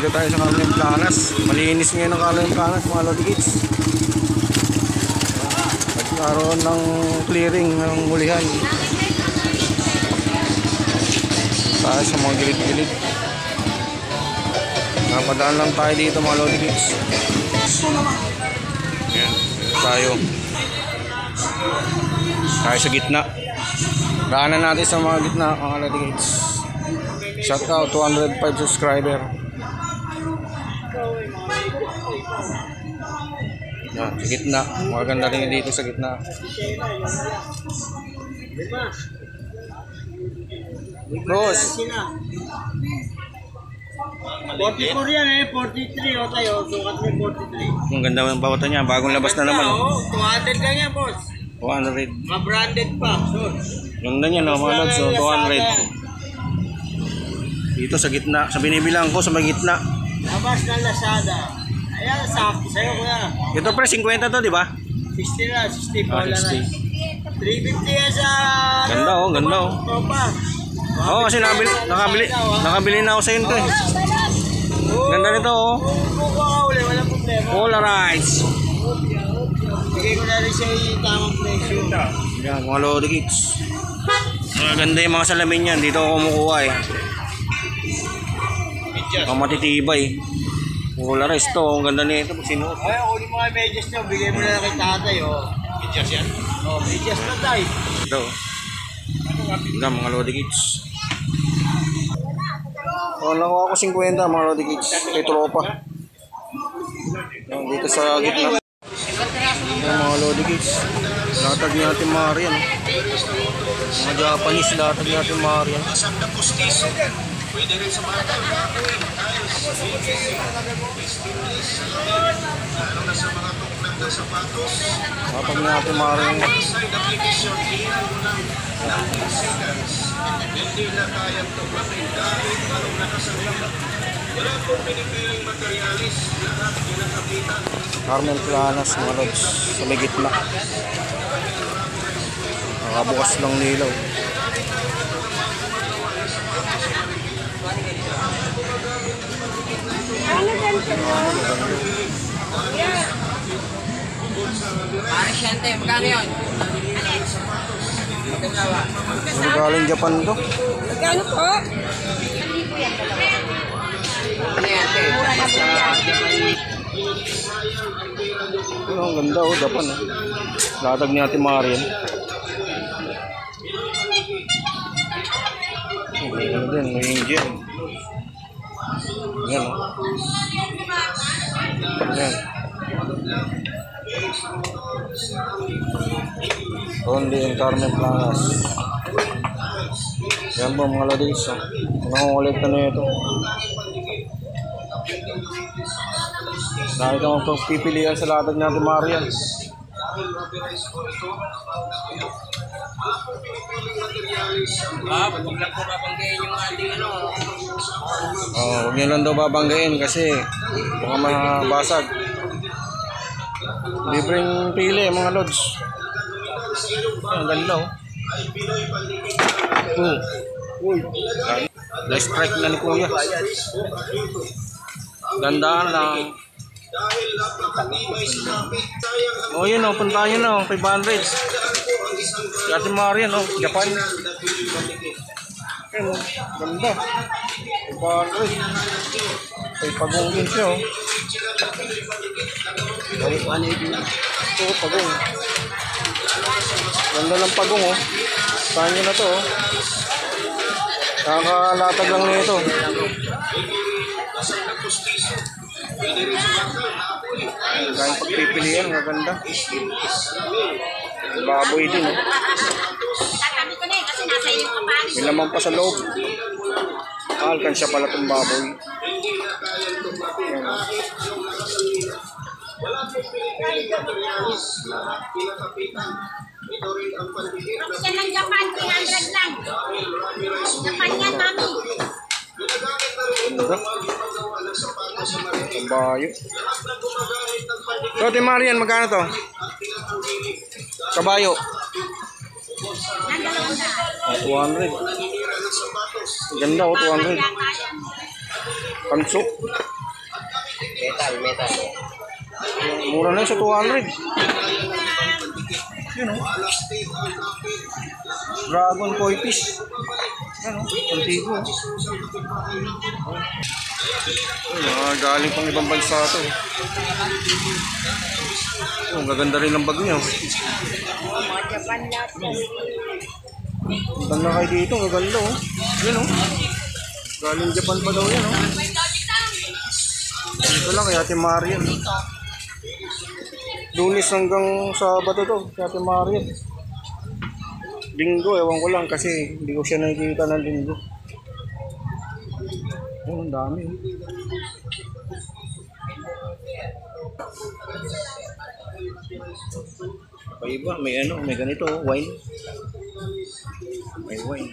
Dito tayo sa Carmen Planas. Malinis ngayon ang Carmen Planas, mga Lodi Kids. Nagkaroon ng clearing ng hulihan. Tayo sa mga gilid-gilid. Napadaan lang tayo dito, mga Lodi Kids. Ayan, tayo sa gitna. Daanan natin sa mga gitna, mga Lodi Kids. Shout out 205 subscriber. Yan, sa gitna. Maganda rin dito sa gitna. Boss. 44 yan 43 o tayo. Sukat mo 43. Ang ganda ng bawatan niya. Bagong labas na naman. Oo, 200 lang yan, boss. 200. Ma-branded pa. Ganda niya, no, mga lods. So, 200. Dito sa gitna. Sa binibilang ko sa may gitna. Labas ng Lazada. Ayan, sakto sa'yo, kuya. Ito pre, 50 to, di ba? 60 na, 60 pa lang. 60. 350 yan sa... Ganda, oh, ganda, oh. Tropa. Oo, kasi nakabili na ako sa yun to, eh. Ganda nito, oh. Kung ka uli, walang problema. Polarized. Bigay ko na rin siya yung tamang presyo. Yan, mga Lodi Kids. Maganda yung mga salamin yan. Dito ako kumukuha, eh. Ang matitibay. Polarized to. Ang ganda nito pag sinuot. Ay, uli mga medyas nyo. Bigay mo na lang kay tatay, oh. Medyas yan? Oh, medyas na tayo. Ito. Ganda, mga Lodi Kids. Oh, nakuha ko 50, mga Lodi Kids. Kay tropa. Yan, dito sa gitna. Yan, mga Lodi Kids. Latag natin Marian. Mga Japanese, latag natin Marian. Pwede rin sa mga lalo na sa mga tuklat na sapatos. Latag natin Marian. Side application hindi na kayang tuklatin dahil parang nakasalang. Wala pong pinipiling materialis. Lahat ginakapitan. Carmen Planas, mga lods. Sa may gitna. Nakabukas lang nilaw. Arisyente, magkano yun? Ano galing Japan to? Magkano po? Oh, ang ganda, oh, Japan, oh. Latag ni Ate Marian. Ano din, may Indian. Yan, oh. Yan. Only in Carmen Planas. Yan po, mga ladies, oh. Nangungulit na ito. Dahil ka magpapipilian sa latag natin Marian. Huwag lang po babanggayin yung ating ano. Huwag nyo lang daw babanggayin kasi baka mabasag. Libreng pili mga lods. Ang ganda, oh. Uy. Nice strike na ni Kuya. Gandaan lang. Oh, yun, oh, puntahan nyo na, oh, kay Banrage. Si Ate Marian, oh, Japan. Ayun, oh, ganda. Kay Banrage. Kay Pagong siya, oh. Ito, Pagong. Ganda ng Pagong, oh. Puntahan nyo na to, oh. Nakakalatag lang nito. Kaya pagpipilian, maganda. Baboy din, oh. May laman pa sa loob. Alkansya pala itong baboy. Ayan. Siya ng Japan, 300 lang. Japan yan, mami. Ang bayo. So, Ate Marian, magkano to? Kabayo. 200. Ganda, oh, 200. Pansok. Mura na yun sa 200. Yun o. Dragon koi fish. Yan o. Antigo. Galing pang ibang bansa ito. Ang gaganda rin ng bag niyo. Mga Japan lahat. Ganda kayo dito. Ang ganda o. Yan o. Galing Japan pa daw yan o. Dito lang kay Ate Marian. Lunes hanggang Sabado to, kay Ate Marian. Linggo, ewan ko lang kasi hindi ko siya nakikita ng linggo. Oh, ang dami. Iba, may ano, may ganito, wine. May wine.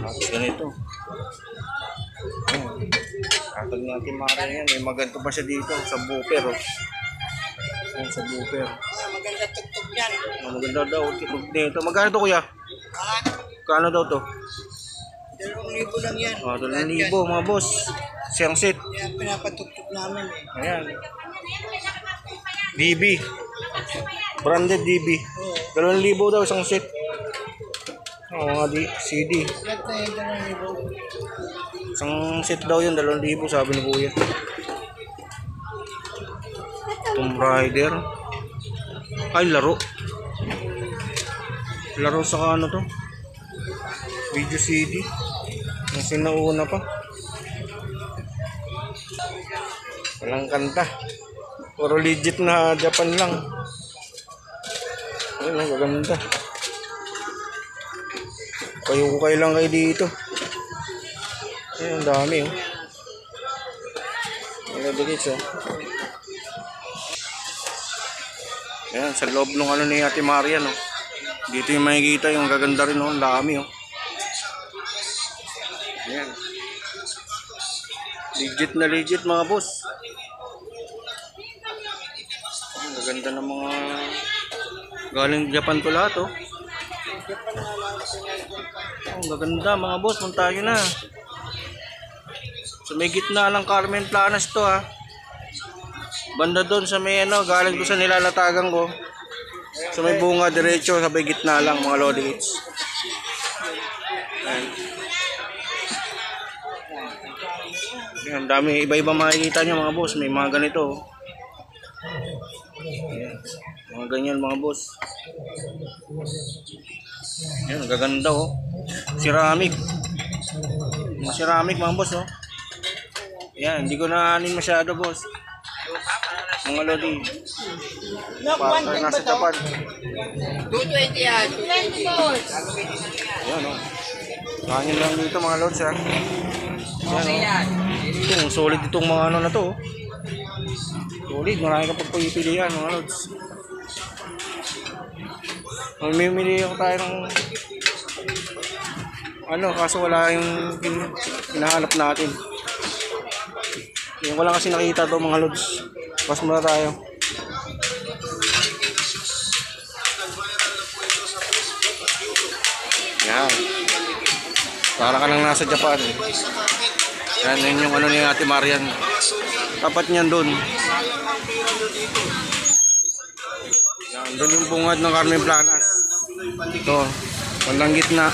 Tapos ganito. Katag natin Marian yan, may maganda pa siya dito sa booper. Oh. Ayan, sa booper. Maganda tugtog yan. Maganda daw, tugtog dito. Magkano to kuya? Kano daw to? 2,000 lang yan. 2,000 mga boss. Siyang set. Yan, pinapatugtog namin eh. Ayan. DB. Branded DB. 2,000 daw isang set. Oo nga di, CD. Lahat na yun, 2,000. Isang set daw yun, 2,000 sabi ni kuya. Tomb Raider. Ay, laro. Laro sa ano to? Video CD. Yung sinauna pa. Walang kanta. Puro legit na Japan lang. Ayun, ang gaganda. Kayo lang kayo dito. Ayun, ang dami oh. Ayun, dikits oh. Ayan, sa loob ng ano ni Ate Marian oh. Dito yung makikita yung gaganda rin oh. Ang dami oh. Ayan. Legit mga boss. Ang gaganda ng mga galing Japan to lahat oh. Ang gaganda mga boss, punta tayo na. So may gitna ng Carmen Planas to ha. Banda doon sa may ano, galing doon sa nilalatagan ko. So may bunga diretso, sa may gitna lang mga lodi hits. Ayan. Ang dami, iba-iba makikita nyo mga boss. May mga ganito. Ayan. Mga ganyan mga boss. Ayan, gaganda oh. Ceramic. Mga ceramic mga boss oh. Ayan, hindi ko na anin masyado boss. Mga lodi. Para nasa Japan. 220 yan. 20 balls. Ayan oh. Kanin lang dito mga lods ha. Ayan oh. Itong solid itong mga ano na to oh. Solid, marami ka pagpipilian mga lods. Mamimili ako tayo ng ano, kaso wala yung hinahanap natin. Yung ko lang kasi nakita to mga lods. Pas muna tayo. Yan. Para ka lang nasa Japan. Yan, yun yung ano ni Ate Marian. Tapat niyan doon. Yan, doon yung bungad ng Carmen Planas. Ito, bandang gitna.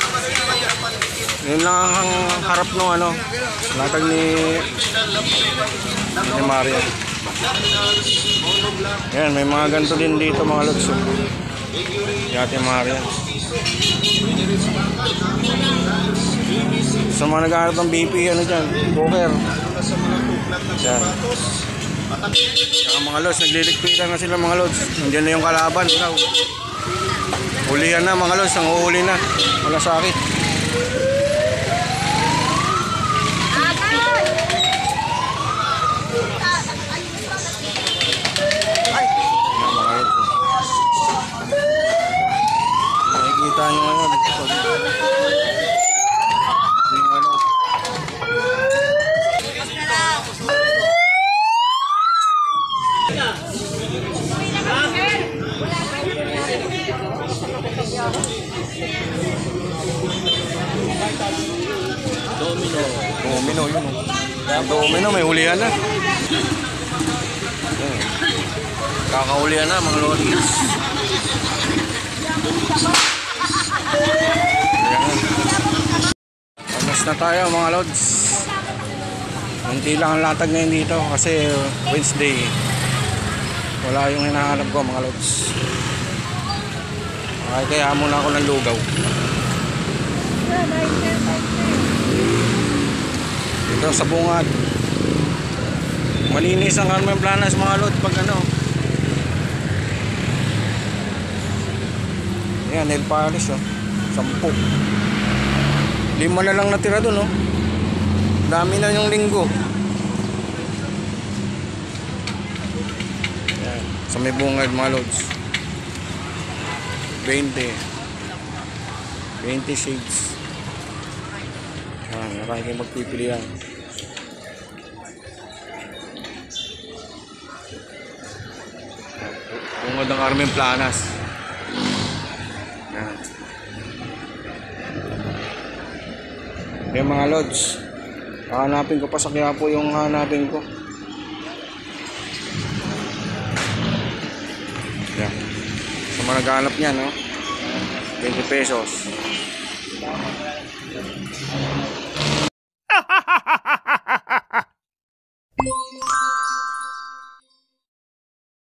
Yun lang ang harap ng ano, latag ni Ate Marian. Yan, may mga ganito din dito mga lods. Si Ate Marian. Sa mga naghahanap ng BP, ano dyan, poker. Yan. Saka mga lods, nagliligpitan na sila mga lods. Nandiyan na yung kalaban. Hulihan na mga lods, ang uhuli na. Wala sakit. Nakikita nyo ngayon. Yung ano. Domino yun oh. Ang domino, may hulihan na. Kakahulihan na mga lodi. Alas na tayo mga lods. Hindi lang ang latag ngayon dito kasi Wednesday. Wala yung hinahanap ko mga lods. Okay, kaya muna ako ng lugaw. Dito sa bungad. Malinis ang Carmen Planas mga lods pag ano. Ayan, nail polish oh. 10. 5 na lang natira dun oh. Dami na yung linggo. Ayan, sa may bungad mga lods. 20 shades. Ayan, nakakita magpipili yan. Bungad ng Carmen Planas. Ayan. Okay mga lods, hahanapin ko pa sa Quiapo yung hahanapin ko. Ayan. Sa mga naghahanap niyan, no? 20 pesos.